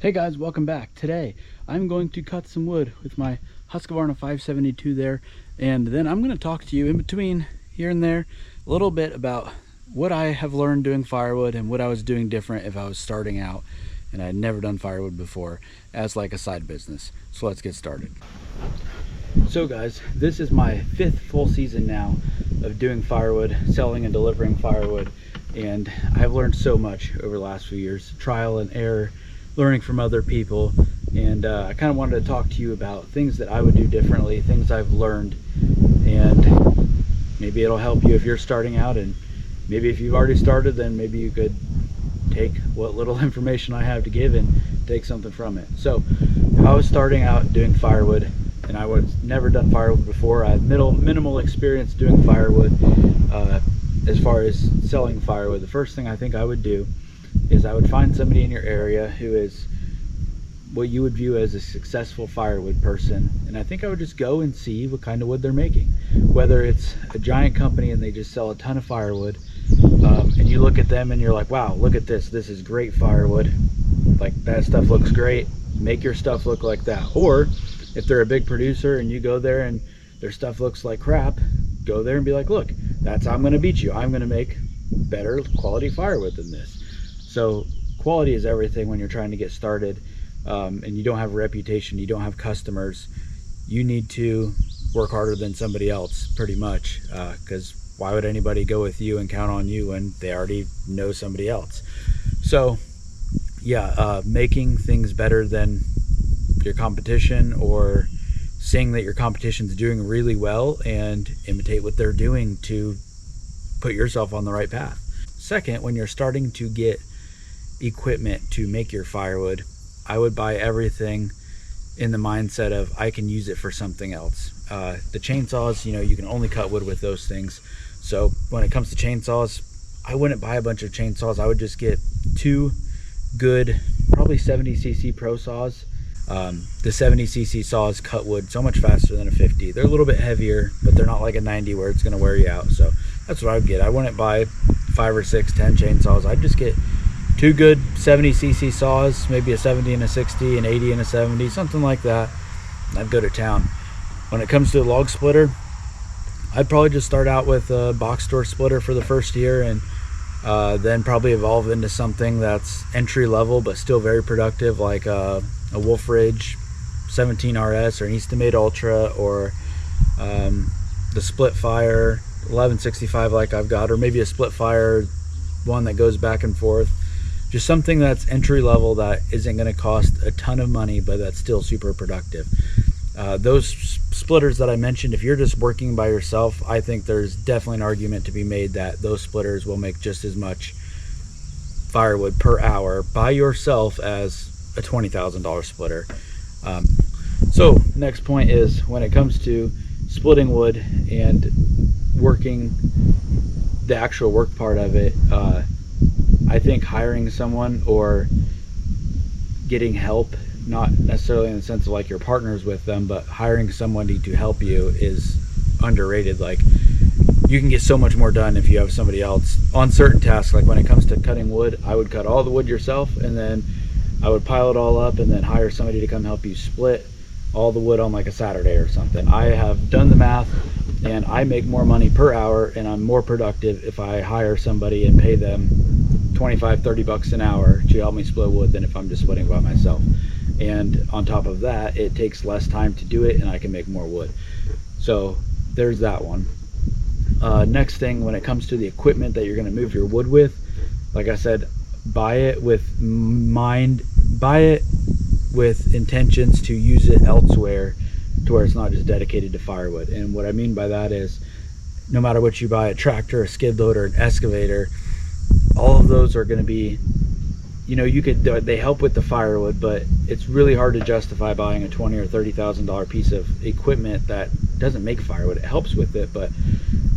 Hey guys, welcome back. Today I'm going to cut some wood with my Husqvarna 572 there, and then I'm going to talk to you in between here and there a little bit about what I have learned doing firewood and what I was doing different if I was starting out and I had never done firewood before as like a side business. So let's get started. So guys, this is my 5th full season now of doing firewood, selling and delivering firewood, and I've learned so much over the last few years, trial and error, learning from other people, and I kind of wanted to talk to you about things that I would do differently, things I've learned, and maybe it'll help you if you're starting out, and maybe if you've already started, then maybe you could take what little information I have to give and take something from it. So if I was starting out doing firewood and I was never done firewood before, I have minimal experience doing firewood. As far as selling firewood, the first thing I think I would do is I would find somebody in your area who is what you would view as a successful firewood person, and I think I would just go and see what kind of wood they're making. Whether it's a giant company and they just sell a ton of firewood, and you look at them and you're like, wow, look at this is great firewood, like that stuff looks great, make your stuff look like that. Or if they're a big producer and you go there and their stuff looks like crap, go there and be like, look, that's how I'm going to beat you. I'm going to make better quality firewood than this. So quality is everything when you're trying to get started, and you don't have a reputation, you don't have customers. You need to work harder than somebody else, pretty much, because why would anybody go with you and count on you when they already know somebody else? So yeah, making things better than your competition, or seeing that your competition's doing really well and imitate what they're doing to put yourself on the right path. Second, when you're starting to get equipment to make your firewood, I would buy everything in the mindset of I can use it for something else. The chainsaws, you can only cut wood with those things. So when it comes to chainsaws, I wouldn't buy a bunch of chainsaws. I would just get 2 good, probably 70cc pro saws. The 70cc saws cut wood so much faster than a 50. They're a little bit heavier, but they're not like a 90 where it's going to wear you out. So that's what I would get. I wouldn't buy 5 or 6, 10 chainsaws. I'd just get 2 good 70cc saws, maybe a 70 and a 60, an 80 and a 70, something like that. I'd go to town. When it comes to a log splitter, I'd probably just start out with a box store splitter for the first year, and then probably evolve into something that's entry level but still very productive, like a Wolf Ridge 17 RS or an Eastimate Ultra, or the Split Fire 1165 like I've got, or maybe a Split Fire one that goes back and forth. Just something that's entry level that isn't going to cost a ton of money, but that's still super productive. Those splitters that I mentioned, if you're just working by yourself, I think there's definitely an argument to be made that those splitters will make just as much firewood per hour by yourself as a $20,000 splitter. So next point is, when it comes to splitting wood and working the actual work part of it, I think hiring someone or getting help, not necessarily in the sense of like your partners with them, but hiring somebody to help you is underrated. Like, you can get so much more done if you have somebody else on certain tasks. Like when it comes to cutting wood, I would cut all the wood yourself, and then I would pile it all up and then hire somebody to come help you split all the wood on like a Saturday or something. I have done the math, and I make more money per hour and I'm more productive if I hire somebody and pay them 25-30 bucks an hour to help me split wood than if I'm just splitting by myself. And on top of that, it takes less time to do it and I can make more wood. So there's that one. Next thing, when it comes to the equipment that you're going to move your wood with, like I said, buy it with intentions to use it elsewhere, to where it's not just dedicated to firewood. And what I mean by that is, no matter what you buy, a tractor, a skid loader, an excavator, all of those are going to be, they help with the firewood, but it's really hard to justify buying a $20,000 or $30,000 piece of equipment that doesn't make firewood. It helps with it, but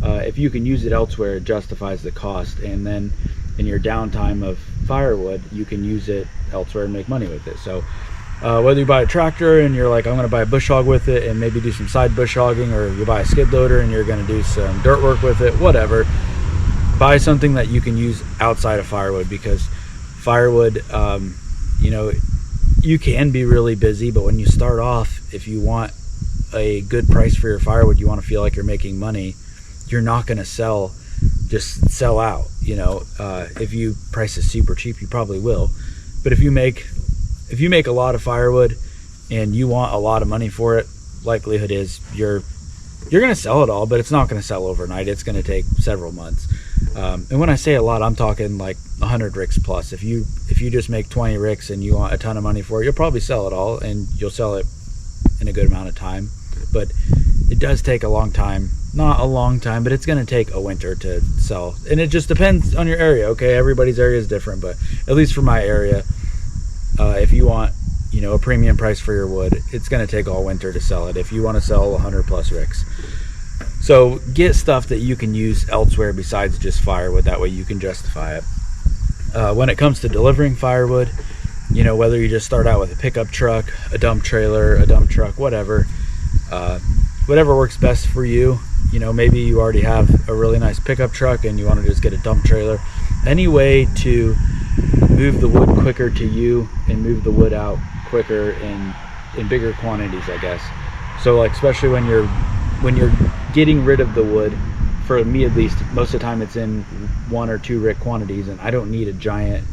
if you can use it elsewhere, it justifies the cost. And then in your downtime of firewood, you can use it elsewhere and make money with it. So whether you buy a tractor and you're like, I'm going to buy a bush hog with it and maybe do some side bush hogging, or you buy a skid loader and you're going to do some dirt work with it, whatever, buy something that you can use outside of firewood, because firewood, you can be really busy, but when you start off, if you want a good price for your firewood, you want to feel like you're making money, you're not going to just sell out. You know, if you price it super cheap, you probably will. But if you make a lot of firewood and you want a lot of money for it, likelihood is you're going to sell it all, but it's not going to sell overnight. It's going to take several months. And when I say a lot, I'm talking like 100 ricks plus. If you just make 20 ricks and you want a ton of money for it, you'll probably sell it all, and you'll sell it in a good amount of time. But it does take a long time. Not a long time, but it's going to take a winter to sell. And it just depends on your area, okay? Everybody's area is different, but at least for my area, if you want, you know, a premium price for your wood, it's going to take all winter to sell it if you want to sell 100 plus ricks. So get stuff that you can use elsewhere besides just firewood. That way you can justify it. When it comes to delivering firewood, you know, whether you just start out with a pickup truck, a dump trailer, a dump truck, whatever works best for you. You know, maybe you already have a really nice pickup truck and you want to just get a dump trailer. Any way to move the wood quicker to you and move the wood out quicker in bigger quantities, I guess. So like, especially when you're getting rid of the wood, for me at least, most of the time it's in 1 or 2 rick quantities, and I don't need a giant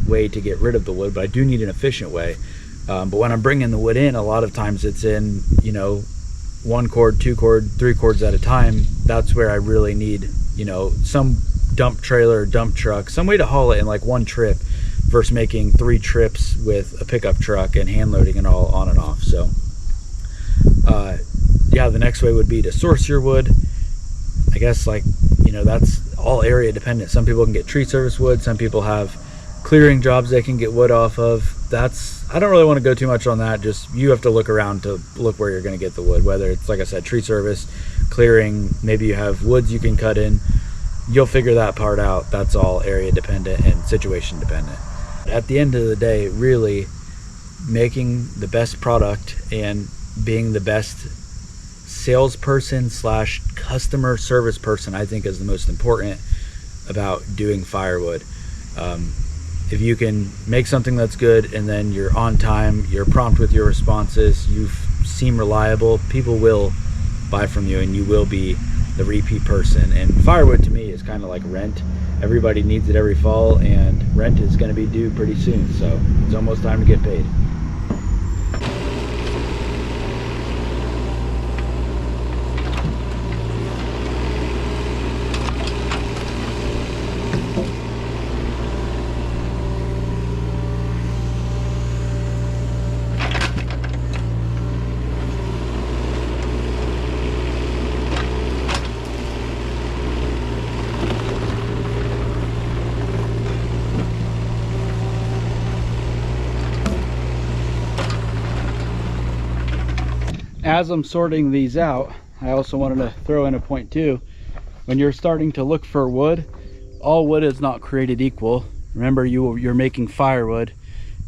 way to get rid of the wood, but I do need an efficient way. But when I'm bringing the wood in, a lot of times it's in, you know, 1 cord, 2 cord, 3 cords at a time. That's where I really need, you know, some dump trailer, dump truck, some way to haul it in like 1 trip versus making 3 trips with a pickup truck and hand loading it all on and off. So yeah, the next way would be to source your wood. I guess, like, you know, that's all area dependent. Some people can get tree service wood, some people have clearing jobs they can get wood off of. I don't really want to go too much on that. Just, you have to look around to look where you're going to get the wood, whether it's, like I said, tree service, clearing, maybe you have woods you can cut in. You'll figure that part out. That's all area dependent and situation dependent. At the end of the day, really making the best product and being the best salesperson / customer service person, I think, is the most important about doing firewood. If you can make something that's good and then you're on time, you're prompt with your responses, you seem reliable, people will buy from you and you will be the repeat person. And firewood to me is kind of like rent. Everybody needs it every fall, and rent is going to be due pretty soon, so it's almost time to get paid. As I'm sorting these out, I also wanted to throw in a point too. When you're starting to look for wood, all wood is not created equal. Remember, you're making firewood,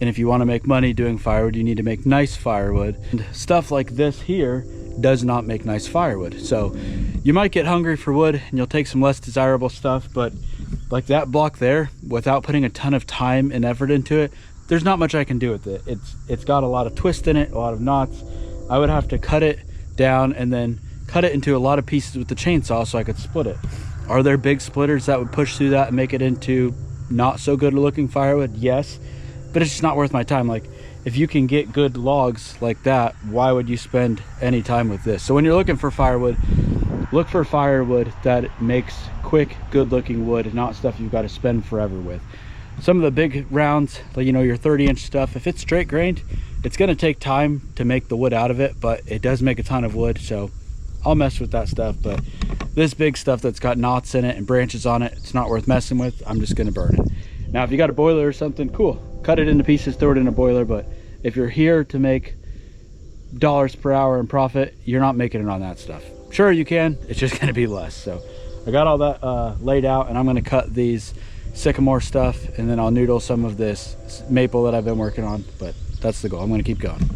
and if you want to make money doing firewood, you need to make nice firewood. And stuff like this here does not make nice firewood. So you might get hungry for wood and you'll take some less desirable stuff, but like that block there, without putting a ton of time and effort into it, there's not much I can do with it. It's got a lot of twist in it, a lot of knots. I would have to cut it down and then cut it into a lot of pieces with the chainsaw so I could split it. Are there big splitters that would push through that and make it into not so good looking firewood? Yes, but it's just not worth my time. Like, if you can get good logs like that, why would you spend any time with this? So when you're looking for firewood, look for firewood that makes quick, good looking wood, not stuff you've got to spend forever with. Some of the big rounds, like, you know, your 30-inch stuff, if it's straight grained, it's going to take time to make the wood out of it, but it does make a ton of wood, so I'll mess with that stuff. But this big stuff that's got knots in it and branches on it, it's not worth messing with. I'm just going to burn it. Now, if you got a boiler or something, cool. Cut it into pieces, throw it in a boiler, but if you're here to make dollars per hour in profit, you're not making it on that stuff. Sure, you can, it's just going to be less. So I got all that laid out, and I'm going to cut these sycamore stuff, and then I'll noodle some of this maple that I've been working on. But that's the goal. I'm going to keep going.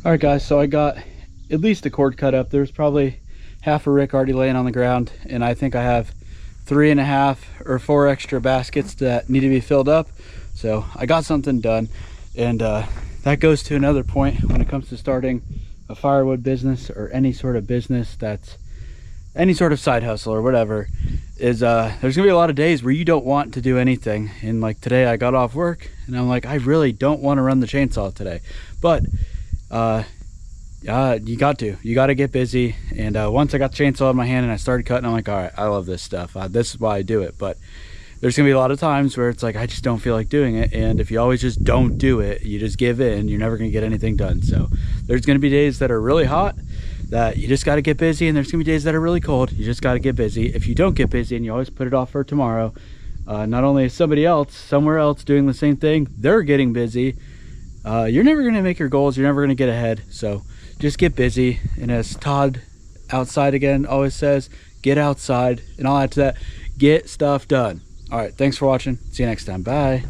All right, guys, so I got at least a cord cut up. There's probably half a rick already laying on the ground, and I think I have 3.5 or 4 extra baskets that need to be filled up. So I got something done, and that goes to another point when it comes to starting a firewood business or any sort of business that's any sort of side hustle or whatever, is there's gonna be a lot of days where you don't want to do anything. And like today I got off work and I'm like, I really don't want to run the chainsaw today, but you got to get busy. And once I got the chainsaw in my hand and I started cutting, I'm like, all right, I love this stuff. This is why I do it. But there's gonna be a lot of times where it's like, I just don't feel like doing it. And if you always just don't do it, you just give in, you're never gonna get anything done. So there's gonna be days that are really hot that you just got to get busy, and there's gonna be days that are really cold. You just got to get busy. If you don't get busy and you always put it off for tomorrow, not only is somebody else somewhere else doing the same thing, they're getting busy, you're never gonna make your goals, you're never gonna get ahead. So just get busy. And as Todd outside again always says, get outside. And I'll add to that, get stuff done. All right, thanks for watching. See you next time. Bye.